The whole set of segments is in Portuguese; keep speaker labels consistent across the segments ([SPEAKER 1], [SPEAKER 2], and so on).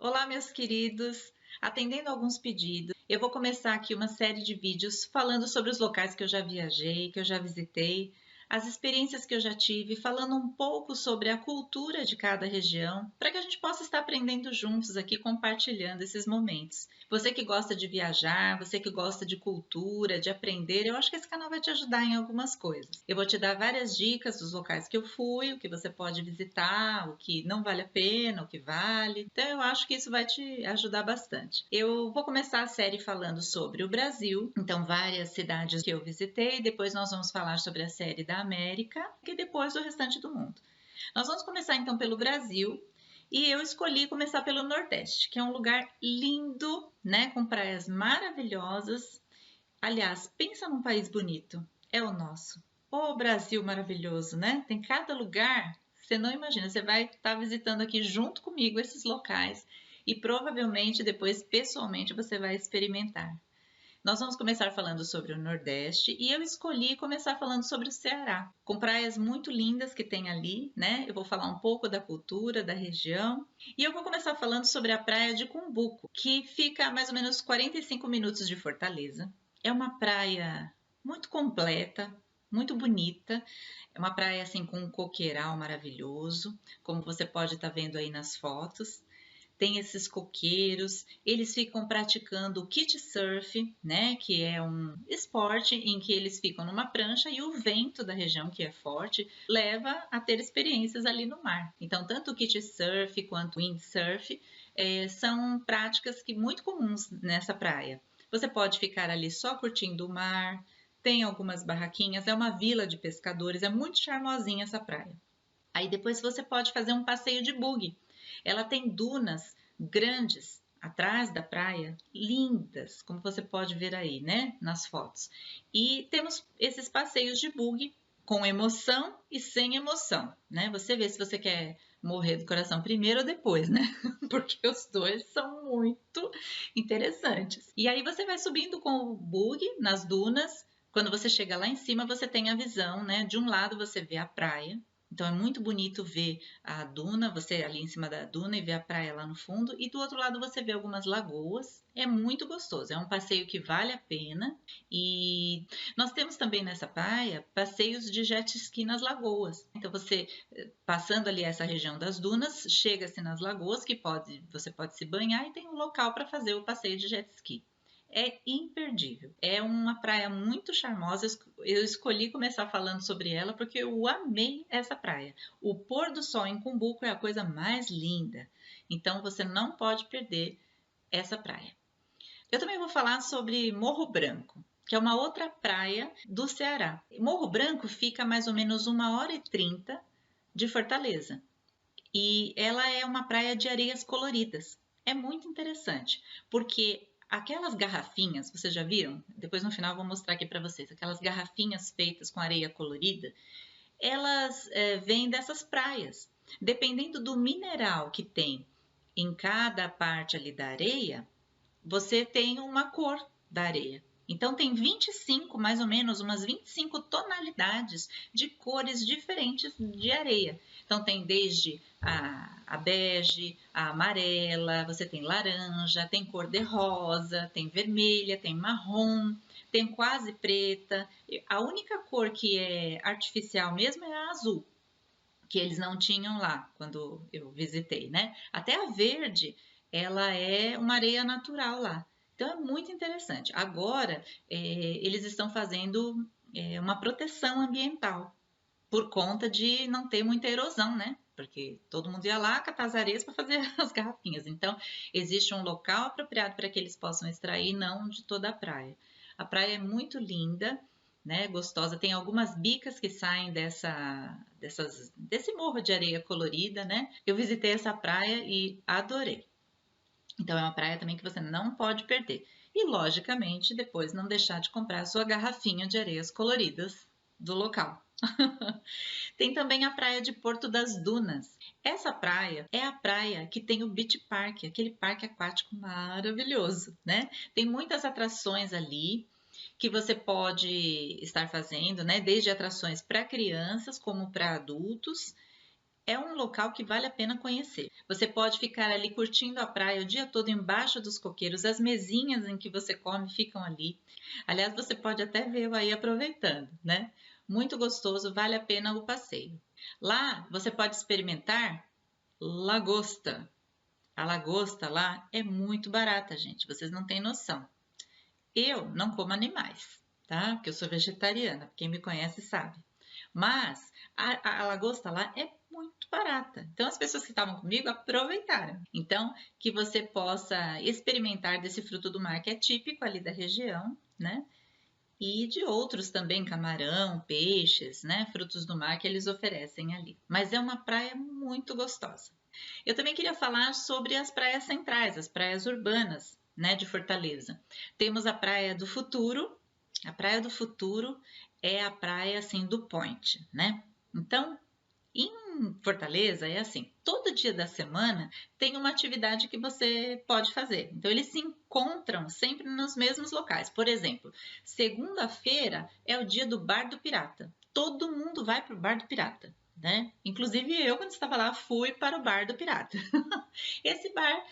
[SPEAKER 1] Olá, meus queridos! Atendendo alguns pedidos, eu vou começar aqui uma série de vídeos falando sobre os locais que eu já viajei, que eu já visitei, as experiências que eu já tive, falando um pouco sobre a cultura de cada região, para que a gente possa estar aprendendo juntos aqui, compartilhando esses momentos. Você que gosta de viajar, você que gosta de cultura, de aprender, eu acho que esse canal vai te ajudar em algumas coisas. Eu vou te dar várias dicas dos locais que eu fui, o que você pode visitar, o que não vale a pena, o que vale. Então eu acho que isso vai te ajudar bastante. Eu vou começar a série falando sobre o Brasil, então várias cidades que eu visitei, depois nós vamos falar sobre a série da América e depois do restante do mundo. Nós vamos começar então pelo Brasil e eu escolhi começar pelo Nordeste, que é um lugar lindo, né, com praias maravilhosas. Aliás, pensa num país bonito, é o nosso. O Brasil maravilhoso, né? Tem cada lugar, você não imagina, você vai estar visitando aqui junto comigo esses locais e provavelmente depois pessoalmente você vai experimentar. Nós vamos começar falando sobre o Nordeste e eu escolhi começar falando sobre o Ceará, com praias muito lindas que tem ali, né? Eu vou falar um pouco da cultura, da região e eu vou começar falando sobre a praia de Cumbuco, que fica a mais ou menos 45 minutos de Fortaleza. É uma praia muito completa, muito bonita, é uma praia assim com um coqueiral maravilhoso, como você pode estar vendo aí nas fotos. Tem esses coqueiros, eles ficam praticando o kitesurf, né, que é um esporte em que eles ficam numa prancha e o vento da região, que é forte, leva a ter experiências ali no mar. Então, tanto o kitesurf quanto o windsurf são práticas muito comuns nessa praia. Você pode ficar ali só curtindo o mar, tem algumas barraquinhas, é uma vila de pescadores, é muito charmosinha essa praia. Aí depois você pode fazer um passeio de buggy. Ela tem dunas grandes atrás da praia, lindas, como você pode ver aí, né, nas fotos. E temos esses passeios de buggy com emoção e sem emoção, né? Você vê se você quer morrer do coração primeiro ou depois, né? Porque os dois são muito interessantes. E aí você vai subindo com o buggy nas dunas. Quando você chega lá em cima, você tem a visão, né? De um lado você vê a praia. Então é muito bonito ver a duna, você ali em cima da duna e ver a praia lá no fundo. E do outro lado você vê algumas lagoas. É muito gostoso, é um passeio que vale a pena. E nós temos também nessa praia passeios de jet ski nas lagoas. Então você, passando ali essa região das dunas, chega-se nas lagoas que você pode se banhar e tem um local para fazer o passeio de jet ski. É imperdível. É uma praia muito charmosa. Eu escolhi começar falando sobre ela porque eu amei essa praia. O pôr do sol em Cumbuco é a coisa mais linda. Então você não pode perder essa praia. Eu também vou falar sobre Morro Branco, que é uma outra praia do Ceará. Morro Branco fica a mais ou menos 1h30 de Fortaleza. E ela é uma praia de areias coloridas. É muito interessante, porque aquelas garrafinhas, vocês já viram? Depois no final eu vou mostrar aqui para vocês. Aquelas garrafinhas feitas com areia colorida, elas vêm dessas praias. Dependendo do mineral que tem em cada parte ali da areia, você tem uma cor da areia. Então tem 25, mais ou menos, umas 25 tonalidades de cores diferentes de areia. Então tem desde a bege, a amarela, você tem laranja, tem cor de rosa, tem vermelha, tem marrom, tem quase preta. A única cor que é artificial mesmo é a azul, que eles não tinham lá quando eu visitei, né? Até a verde, ela é uma areia natural lá. Então é muito interessante. Agora eles estão fazendo uma proteção ambiental por conta de não ter muita erosão, né? Porque todo mundo ia lá catar as areias para fazer as garrafinhas. Então existe um local apropriado para que eles possam extrair, não de toda a praia. A praia é muito linda, né, gostosa. Tem algumas bicas que saem desse morro de areia colorida, né? Eu visitei essa praia e adorei. Então é uma praia também que você não pode perder. E logicamente depois não deixar de comprar a sua garrafinha de areias coloridas do local. Tem também a praia de Porto das Dunas. Essa praia é a praia que tem o Beach Park, aquele parque aquático maravilhoso, né? Tem muitas atrações ali que você pode estar fazendo, né? Desde atrações para crianças como para adultos. É um local que vale a pena conhecer. Você pode ficar ali curtindo a praia o dia todo embaixo dos coqueiros, as mesinhas em que você come ficam ali. Aliás, você pode até ver eu aí aproveitando, né? Muito gostoso, vale a pena o passeio. Lá você pode experimentar lagosta. A lagosta lá é muito barata, gente, vocês não têm noção. Eu não como animais, tá? Porque eu sou vegetariana, quem me conhece sabe. Mas a lagosta lá é muito barata. Então as pessoas que estavam comigo aproveitaram. Então, que você possa experimentar desse fruto do mar que é típico ali da região, né? E de outros também, camarão, peixes, né? Frutos do mar que eles oferecem ali. Mas é uma praia muito gostosa. Eu também queria falar sobre as praias centrais, as praias urbanas, né, de Fortaleza. Temos a Praia do Futuro. A Praia do Futuro é a praia assim do Point, né? Então, em Fortaleza é assim, todo dia da semana tem uma atividade que você pode fazer. Então eles se encontram sempre nos mesmos locais. Por exemplo, segunda-feira é o dia do Bar do Pirata. Todo mundo vai para o Bar do Pirata, né? Inclusive eu, quando estava lá, fui para o Bar do Pirata. Esse bar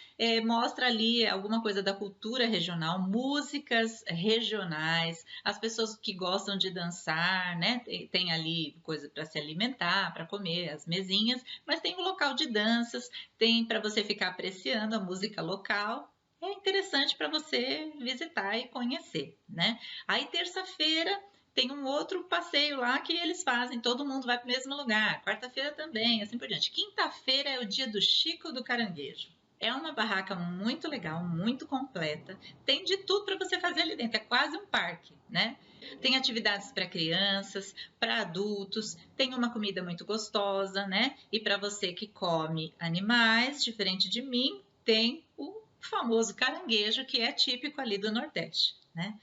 [SPEAKER 1] mostra ali alguma coisa da cultura regional, músicas regionais, as pessoas que gostam de dançar, né? Tem ali coisa para se alimentar, para comer, as mesinhas, mas tem um local de danças, tem para você ficar apreciando a música local. É interessante para você visitar e conhecer, né? Aí terça-feira tem um outro passeio lá que eles fazem, todo mundo vai para o mesmo lugar. Quarta-feira também, assim por diante. Quinta-feira é o dia do Chico do Caranguejo. É uma barraca muito legal, muito completa. Tem de tudo para você fazer ali dentro. É quase um parque, né? Tem atividades para crianças, para adultos. Tem uma comida muito gostosa, né? E para você que come animais, diferente de mim, tem o famoso caranguejo que é típico ali do Nordeste, né?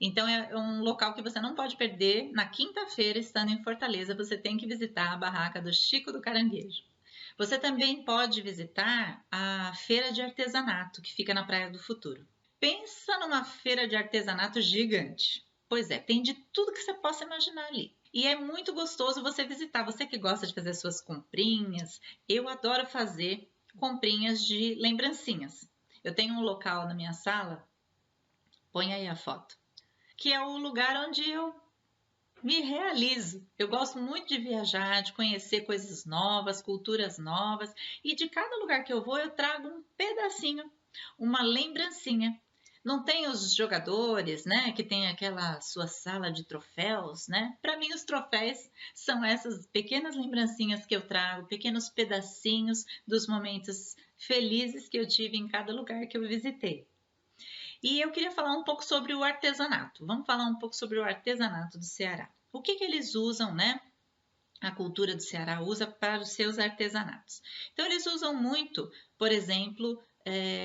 [SPEAKER 1] Então é um local que você não pode perder. Na quinta-feira, estando em Fortaleza, você tem que visitar a barraca do Chico do Caranguejo. Você também pode visitar a feira de artesanato que fica na Praia do Futuro. Pensa numa feira de artesanato gigante. Pois é, tem de tudo que você possa imaginar ali. E é muito gostoso você visitar. Você que gosta de fazer suas comprinhas, eu adoro fazer comprinhas de lembrancinhas. Eu tenho um local na minha sala, põe aí a foto, que é o lugar onde eu me realizo. Eu gosto muito de viajar, de conhecer coisas novas, culturas novas, e de cada lugar que eu vou, eu trago um pedacinho, uma lembrancinha. Não tem os jogadores, né, que tem aquela sua sala de troféus, né? Para mim, os troféus são essas pequenas lembrancinhas que eu trago, pequenos pedacinhos dos momentos felizes que eu tive em cada lugar que eu visitei. E eu queria falar um pouco sobre o artesanato. Vamos falar um pouco sobre o artesanato do Ceará. O que eles usam, né? A cultura do Ceará usa para os seus artesanatos. Então, eles usam muito, por exemplo,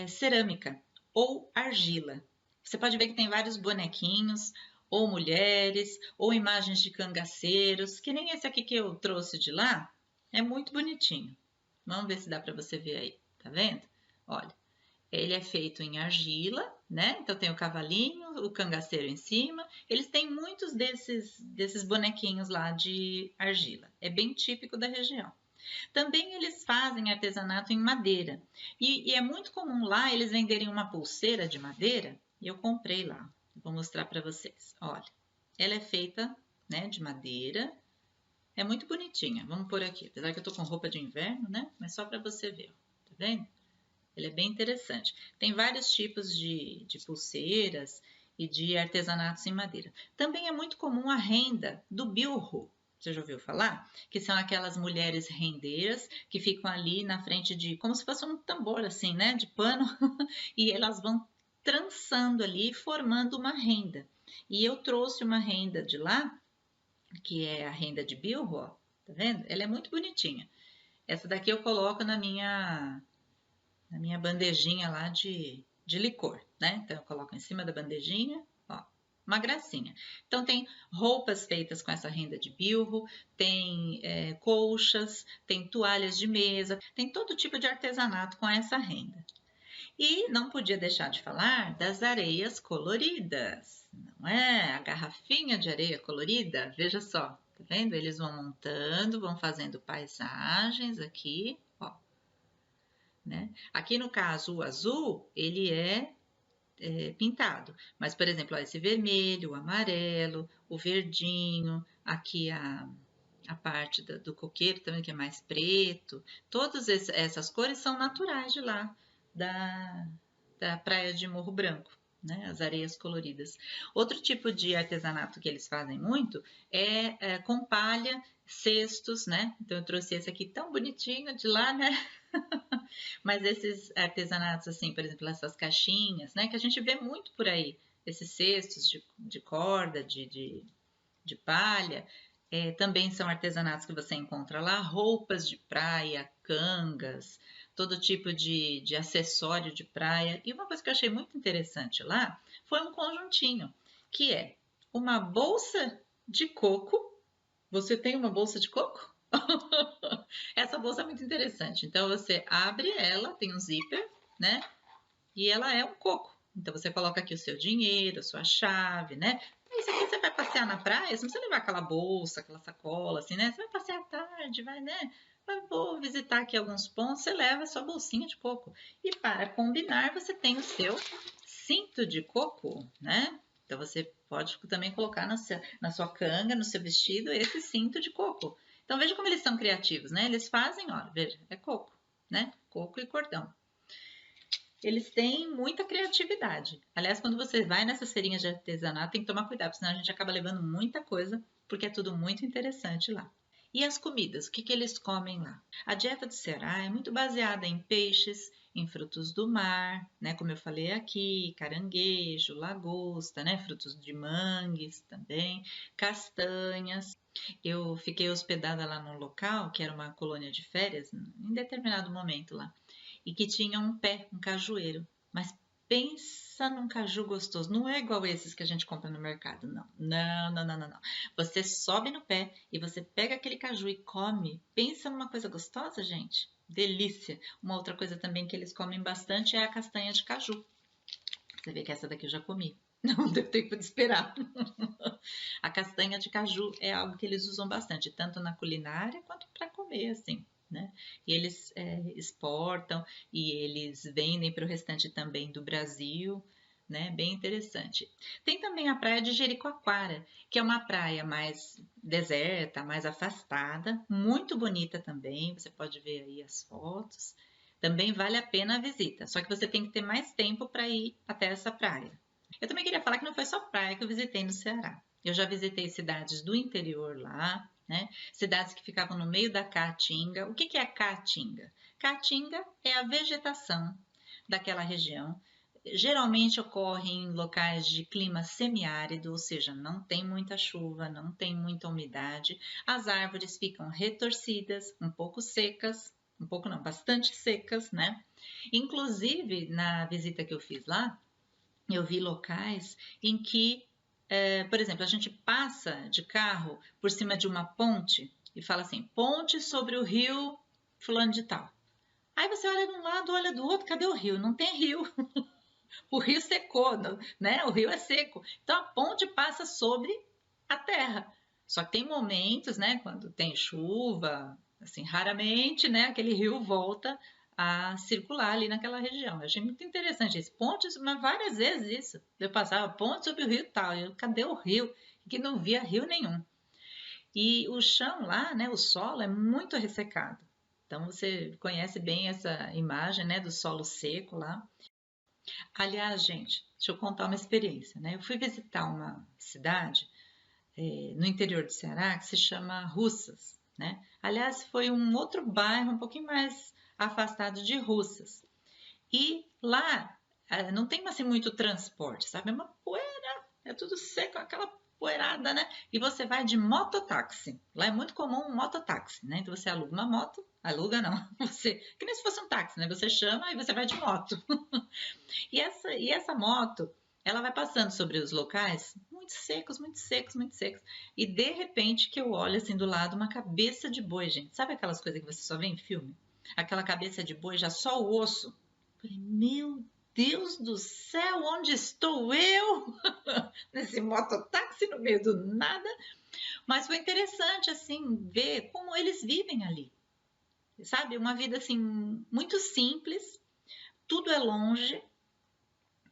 [SPEAKER 1] cerâmica ou argila. Você pode ver que tem vários bonequinhos, ou mulheres, ou imagens de cangaceiros, que nem esse aqui que eu trouxe de lá. É muito bonitinho. Vamos ver se dá para você ver aí. Tá vendo? Olha. Ele é feito em argila, né? Então tem o cavalinho, o cangaceiro em cima. Eles têm muitos desses bonequinhos lá de argila. É bem típico da região. Também eles fazem artesanato em madeira. E é muito comum lá eles venderem uma pulseira de madeira. E eu comprei lá. Vou mostrar para vocês. Olha, ela é feita, né, de madeira. É muito bonitinha. Vamos por aqui. Apesar que eu tô com roupa de inverno, né? Mas só para você ver. Ó. Tá vendo? Ele é bem interessante. Tem vários tipos de pulseiras e de artesanatos em madeira. Também é muito comum a renda do bilro. Você já ouviu falar? Que são aquelas mulheres rendeiras que ficam ali na frente de, como se fosse um tambor assim, né? De pano. E elas vão trançando ali, formando uma renda. E eu trouxe uma renda de lá, que é a renda de bilro, ó. Tá vendo? Ela é muito bonitinha. Essa daqui eu coloco na minha bandejinha lá de licor, né? Então, eu coloco em cima da bandejinha, ó, uma gracinha. Então, tem roupas feitas com essa renda de bilro, tem colchas, tem toalhas de mesa, tem todo tipo de artesanato com essa renda. E não podia deixar de falar das areias coloridas, não é? A garrafinha de areia colorida, veja só. Tá vendo? Eles vão montando, vão fazendo paisagens aqui, ó, né? Aqui no caso o azul, ele é pintado, mas por exemplo, ó, esse vermelho, o amarelo, o verdinho, aqui a parte do coqueiro também, que é mais preto, todas essas cores são naturais de lá, da praia de Morro Branco, né? As areias coloridas. Outro tipo de artesanato que eles fazem muito é com palha, cestos, né? Então eu trouxe esse aqui tão bonitinho de lá, né? Mas esses artesanatos, assim, por exemplo, essas caixinhas, né? Que a gente vê muito por aí, esses cestos de corda, de palha, também são artesanatos que você encontra lá, roupas de praia, cangas, todo tipo de acessório de praia. E uma coisa que eu achei muito interessante lá foi um conjuntinho, que é uma bolsa de coco. Você tem uma bolsa de coco? Essa bolsa é muito interessante. Então você abre ela, tem um zíper, né? E ela é um coco. Então você coloca aqui o seu dinheiro, a sua chave, né? Isso aqui você vai passear na praia, você não precisa levar aquela bolsa, aquela sacola, assim, né? Você vai passear à tarde, vai, né? Vou visitar aqui alguns pontos, você leva a sua bolsinha de coco. E para combinar, você tem o seu cinto de coco, né? Então você pode também colocar na sua canga, no seu vestido, esse cinto de coco. Então veja como eles são criativos, né? Eles fazem, olha, veja, é coco, né? Coco e cordão. Eles têm muita criatividade. Aliás, quando você vai nessas feirinhas de artesanato, tem que tomar cuidado, senão a gente acaba levando muita coisa, porque é tudo muito interessante lá. E as comidas, o que eles comem lá? A dieta do Ceará é muito baseada em peixes, em frutos do mar, né? Como eu falei aqui, caranguejo, lagosta, né? Frutos de mangues também, castanhas. Eu fiquei hospedada lá num local, que era uma colônia de férias, em determinado momento lá, e que tinha um pé, um cajueiro. Mas pensa num caju gostoso. Não é igual esses que a gente compra no mercado, não. Não, não, não, não, não. Você sobe no pé e você pega aquele caju e come. Pensa numa coisa gostosa, gente. Delícia. Uma outra coisa também que eles comem bastante é a castanha de caju. Você vê que essa daqui eu já comi. Não deu tempo de esperar. A castanha de caju é algo que eles usam bastante, tanto na culinária quanto para comer, assim, né? E eles exportam e eles vendem para o restante também do Brasil, né? Bem interessante. Tem também a praia de Jericoacoara, que é uma praia mais deserta, mais afastada, muito bonita também. Você pode ver aí as fotos. Também vale a pena a visita, só que você tem que ter mais tempo para ir até essa praia. Eu também queria falar que não foi só praia que eu visitei no Ceará. Eu já visitei cidades do interior lá, né? Cidades que ficavam no meio da caatinga. O que é a caatinga? Caatinga é a vegetação daquela região. Geralmente ocorre em locais de clima semiárido, ou seja, não tem muita chuva, não tem muita umidade. As árvores ficam retorcidas, um pouco secas, um pouco não, bastante secas, né? Inclusive, na visita que eu fiz lá, eu vi locais em que, por exemplo, a gente passa de carro por cima de uma ponte e fala assim, ponte sobre o rio fulano de tal. Aí você olha de um lado, olha do outro, cadê o rio? Não tem rio. O rio secou, né? O rio é seco. Então a ponte passa sobre a terra. Só que tem momentos, né, quando tem chuva, assim, raramente, né, aquele rio volta a circular ali naquela região. Eu achei muito interessante isso. Pontes, mas várias vezes isso. Eu passava ponte sobre o rio tal, eu, cadê o rio? Que não via rio nenhum. E o chão lá, né, o solo é muito ressecado. Então você conhece bem essa imagem, né, do solo seco lá. Aliás, gente, deixa eu contar uma experiência, né? Eu fui visitar uma cidade no interior do Ceará que se chama Russas, né? Aliás, foi um outro bairro um pouquinho mais afastado de Russas. E lá não tem assim muito transporte, sabe? É uma poeira, é tudo seco, aquela poeirada, né? E você vai de mototáxi. Lá é muito comum um mototáxi, né? Então você aluga uma moto, aluga não, você, que nem se fosse um táxi, né? Você chama e você vai de moto. E essa moto, ela vai passando sobre os locais muito secos, muito secos, muito secos. E de repente que eu olho assim do lado uma cabeça de boi, gente. Sabe aquelas coisas que você só vê em filme? Aquela cabeça de boi, já só o osso. Eu falei, meu Deus do céu, onde estou eu? Nesse mototáxi no meio do nada. Mas foi interessante, assim, ver como eles vivem ali. Sabe? Uma vida, assim, muito simples. Tudo é longe,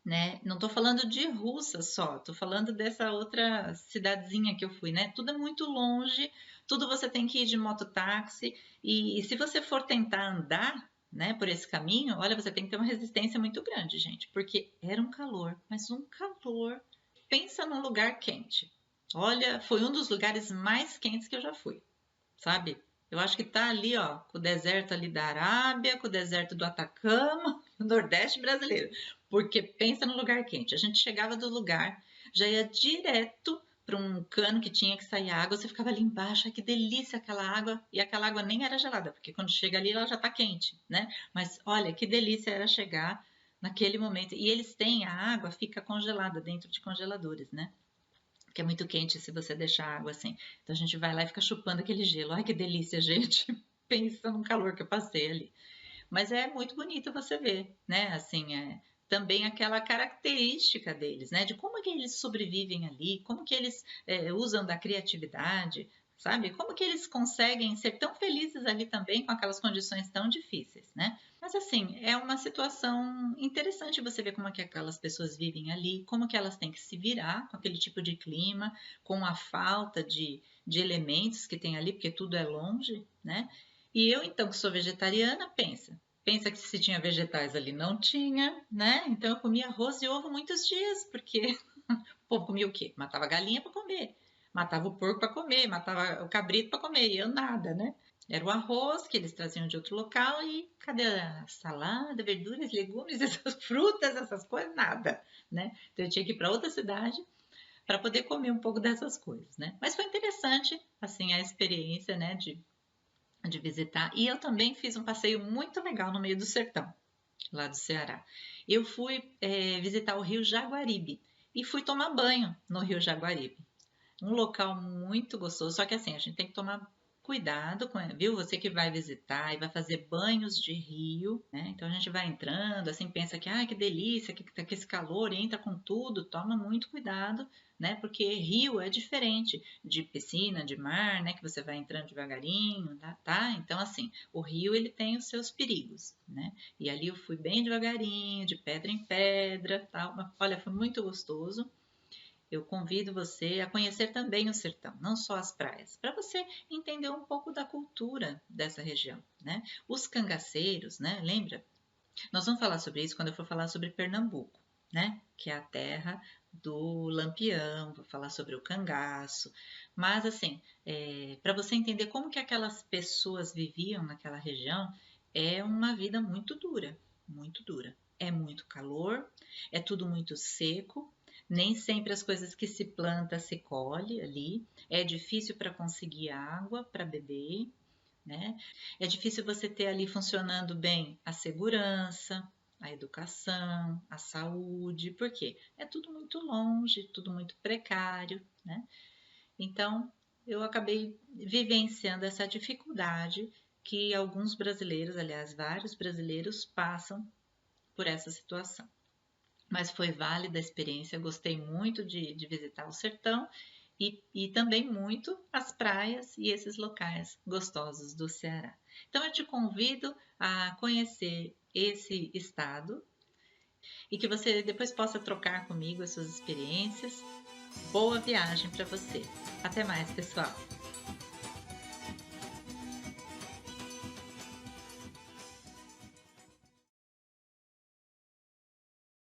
[SPEAKER 1] né? Não tô falando de Russa só, tô falando dessa outra cidadezinha que eu fui, né? Tudo é muito longe, tudo você tem que ir de mototáxi, e se você for tentar andar, né, por esse caminho, olha, você tem que ter uma resistência muito grande, gente, porque era um calor, mas um calor. Pensa num lugar quente. Olha, foi um dos lugares mais quentes que eu já fui, sabe? Eu acho que tá ali, ó, com o deserto ali da Arábia, com o deserto do Atacama, o Nordeste brasileiro. Porque pensa no lugar quente. A gente chegava do lugar, já ia direto para um cano que tinha que sair água, você ficava ali embaixo, ai, que delícia aquela água, e aquela água nem era gelada, porque quando chega ali ela já tá quente, né? Mas olha, que delícia era chegar naquele momento. E eles têm, a água fica congelada dentro de congeladores, né? Que é muito quente se você deixar a água assim. Então a gente vai lá e fica chupando aquele gelo. Ai, que delícia, gente. Pensa no calor que eu passei ali. Mas é muito bonito você ver, né? Assim, também aquela característica deles, né? De como que eles sobrevivem ali, como que eles usam da criatividade, sabe? Como que eles conseguem ser tão felizes ali também com aquelas condições tão difíceis, né? Mas assim, é uma situação interessante você ver como é que aquelas pessoas vivem ali, como que elas têm que se virar com aquele tipo de clima, com a falta de elementos que tem ali, porque tudo é longe, né? E eu, então, que sou vegetariana, pensa que se tinha vegetais ali, não tinha, né? Então eu comia arroz e ovo muitos dias, porque o povo comia o quê? Matava a galinha para comer, matava o porco para comer, matava o cabrito para comer, e eu nada, né? Era o arroz que eles traziam de outro local e cadê a salada, verduras, legumes, essas frutas, essas coisas? Nada, né? Então eu tinha que ir para outra cidade para poder comer um pouco dessas coisas, né? Mas foi interessante, assim, a experiência, né, de visitar. E eu também fiz um passeio muito legal no meio do sertão, lá do Ceará. Eu fui visitar o Rio Jaguaribe e fui tomar banho no Rio Jaguaribe. Um local muito gostoso, só que assim, a gente tem que tomar cuidado, viu? Você que vai visitar e vai fazer banhos de rio, né? Então a gente vai entrando, assim, pensa que, que delícia, que tá com esse calor, entra com tudo, toma muito cuidado, né? Porque rio é diferente de piscina, de mar, né? Que você vai entrando devagarinho, tá? Então, assim, o rio, ele tem os seus perigos, né? E ali eu fui bem devagarinho, de pedra em pedra, tal. Olha, foi muito gostoso. Eu convido você a conhecer também o sertão, não só as praias, para você entender um pouco da cultura dessa região, né? Os cangaceiros, né? Lembra? Nós vamos falar sobre isso quando eu for falar sobre Pernambuco, né? Que é a terra do Lampião, vou falar sobre o cangaço. Mas assim, para você entender como que aquelas pessoas viviam naquela região, é uma vida muito dura, muito dura. É muito calor, é tudo muito seco, nem sempre as coisas que se planta se colhe ali, é difícil para conseguir água para beber, né? É difícil você ter ali funcionando bem a segurança, a educação, a saúde, porque é tudo muito longe, tudo muito precário, né? Então, eu acabei vivenciando essa dificuldade que alguns brasileiros, aliás, vários brasileiros passam por essa situação. Mas foi válida a experiência, gostei muito de visitar o sertão e também muito as praias e esses locais gostosos do Ceará. Então eu te convido a conhecer esse estado e que você depois possa trocar comigo as suas experiências. Boa viagem para você. Até mais, pessoal!